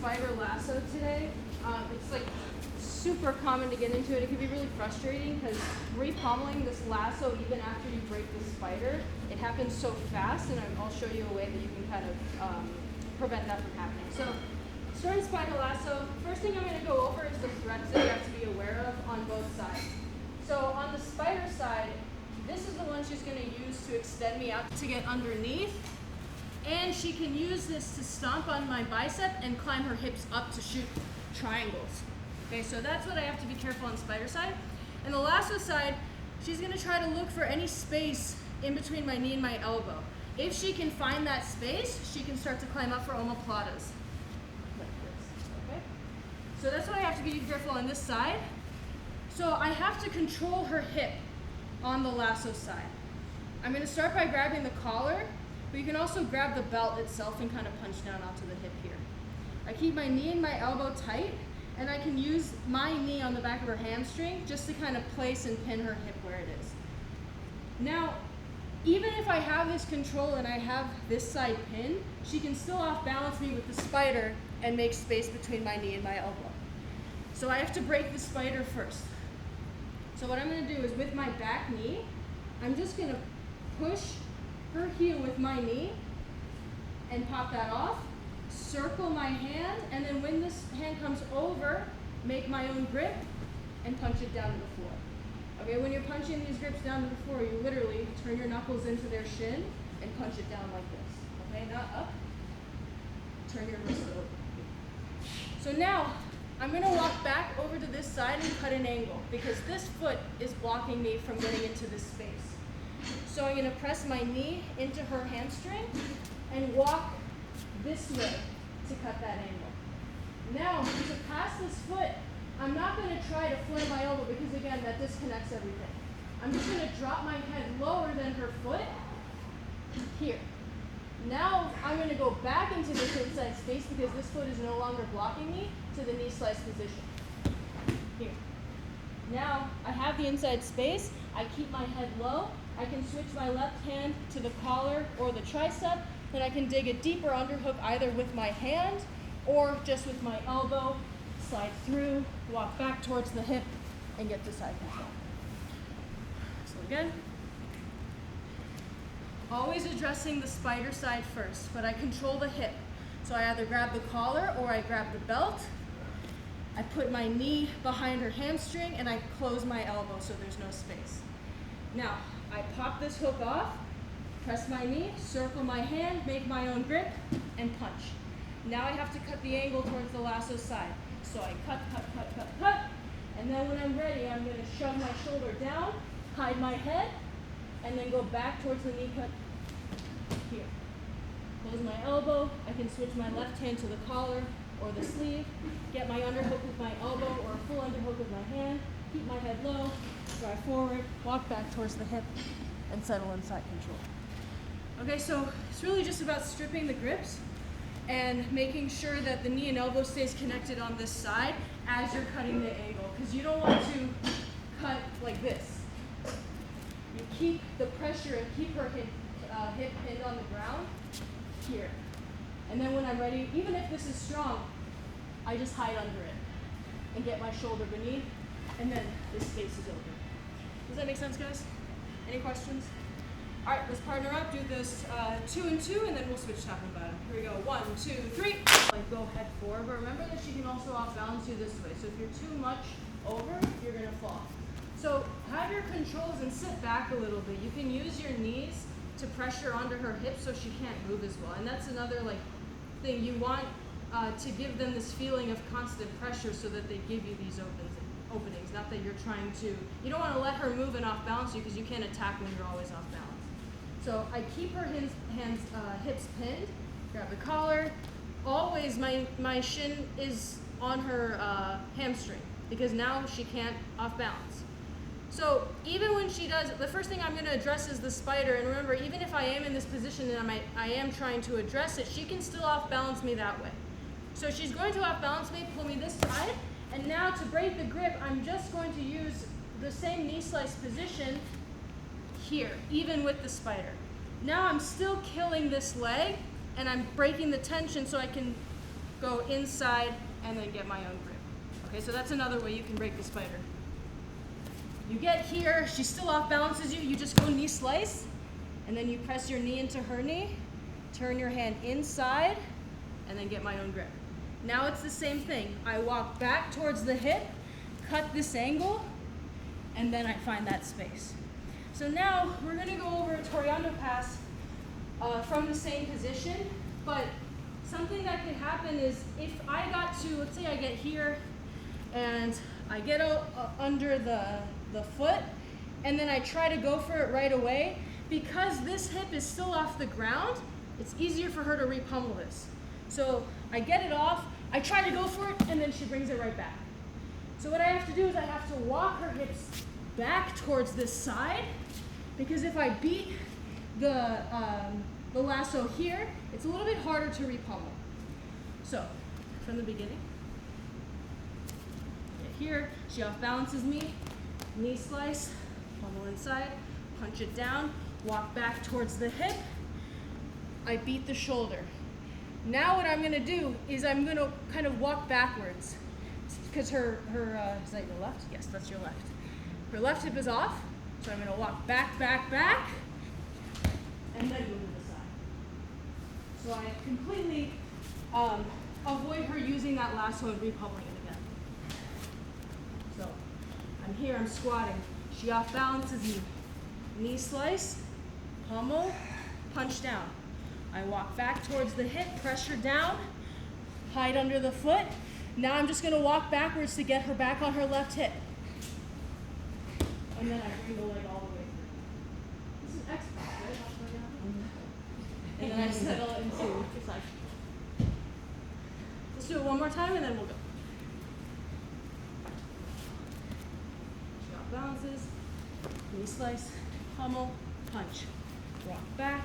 spider lasso today. It's like super common to get into it. It can be really frustrating because repommeling this lasso even after you break the spider, it happens so fast, and I'll show you a way that you can kind of prevent that from happening. So starting spider lasso, first thing I'm going to go over is the threats that you have to be aware of on both sides. So on the spider side, this is the one she's going to use to extend me out to get underneath. And she can use this to stomp on my bicep and climb her hips up to shoot triangles. Okay, so that's what I have to be careful on the spider side. And the lasso side, she's going to try to look for any space in between my knee and my elbow. If she can find that space, she can start to climb up for omoplatas. Like this, okay? So that's what I have to be careful on this side. So I have to control her hip on the lasso side. I'm going to start by grabbing the collar, but you can also grab the belt itself and kind of punch down onto the hip here. I keep my knee and my elbow tight, and I can use my knee on the back of her hamstring just to kind of place and pin her hip where it is. Now, even if I have this control and I have this side pinned, she can still off balance me with the spider and make space between my knee and my elbow. So I have to break the spider first. So what I'm going to do is with my back knee, I'm just going to push her heel with my knee and pop that off, circle my hand, and then when this hand comes over, make my own grip and punch it down to the floor. Okay, when you're punching these grips down to the floor, you literally turn your knuckles into their shin and punch it down like this. Okay, not up. Turn your wrist over. So now, I'm going to walk back over to this side and cut an angle because this foot is blocking me from getting into this space. So I'm going to press my knee into her hamstring and walk this way to cut that angle. Now, to pass this foot, I'm not going to try to flare my elbow because, again, that disconnects everything. I'm just going to drop my head lower than her foot here. Now I'm going to go back into this inside space because this foot is no longer blocking me to the knee slice position. Here. Now I have the inside space. I keep my head low. I can switch my left hand to the collar or the tricep, and I can dig a deeper underhook either with my hand or just with my elbow, slide through, walk back towards the hip, and get to side control. So again, always addressing the spider side first, but I control the hip. So I either grab the collar or I grab the belt. I put my knee behind her hamstring and I close my elbow so there's no space. Now, I pop this hook off, press my knee, circle my hand, make my own grip, and punch. Now I have to cut the angle towards the lasso side. So I cut, and then when I'm ready, I'm going to shove my shoulder down, hide my head, and then go back towards the knee cut here. Close my elbow. I can switch my left hand to the collar or the sleeve, get my underhook with my elbow or a full underhook with my hand, keep my head low, drive forward, walk back towards the hip, and settle in side control. Okay, so it's really just about stripping the grips and making sure that the knee and elbow stays connected on this side as you're cutting the angle, because you don't want to cut like this. You keep the pressure and keep her hip pinned on the ground here. And then when I'm ready, even if this is strong, I just hide under it and get my shoulder beneath, and then this space is open. Does that make sense, guys? Any questions? All right, let's partner up, do this 2 and 2, and then we'll switch top and bottom. Here we go, 1, 2, 3. Like go head forward, but remember that she can also off balance you this way. So if you're too much over, you're gonna fall. So have your controls and sit back a little bit. You can use your knees to pressure onto her hips so she can't move as well. And that's another thing. You want to give them this feeling of constant pressure so that they give you these openings. Not that you're trying to, you don't want to let her move and off balance you because you can't attack when you're always off balance. So I keep her hips pinned, grab the collar. Always my shin is on her hamstring because now she can't off balance. So even when she does, the first thing I'm going to address is the spider. And remember, even if I am in this position and I am trying to address it, she can still off balance me that way. So she's going to off balance me, pull me this side. And now to break the grip, I'm just going to use the same knee slice position here, even with the spider. Now I'm still killing this leg and I'm breaking the tension so I can go inside, and then get my own grip. Okay, so that's another way you can break the spider. You get here, she still off balances you, you just go knee slice, and then you press your knee into her knee, turn your hand inside, and then get my own grip. Now it's the same thing. I walk back towards the hip, cut this angle, and then I find that space. So now we're gonna go over a Toondo pass from the same position, but something that could happen is if I got to, let's say I get here and I get under the foot and then I try to go for it right away, because this hip is still off the ground, it's easier for her to re-pummel this. So I get it off, I try to go for it, and then she brings it right back. So what I have to do is I have to walk her hips back towards this side, because if I beat the lasso here, it's a little bit harder to re-pummel. So from the beginning, get here, she off balances me, knee slice, pummel inside, punch it down, walk back towards the hip, I beat the shoulder. Now what I'm gonna do is I'm gonna kind of walk backwards, because her is that your left? Yes, that's your left. Her left hip is off, so I'm gonna walk back, back, back, and then move to the side. So I completely avoid her using that lasso and re-pummeling it again. So I'm here, I'm squatting. She off balances me. Knee slice, pummel, punch down. I walk back towards the hip, pressure down, hide under the foot. Now I'm just gonna walk backwards to get her back on her left hip. And then I bring the leg all the way through. This is X-Pass, right? And then I settle into the side. Let's do it one more time and then we'll go. Drop balances, knee slice, pummel, punch. Walk back,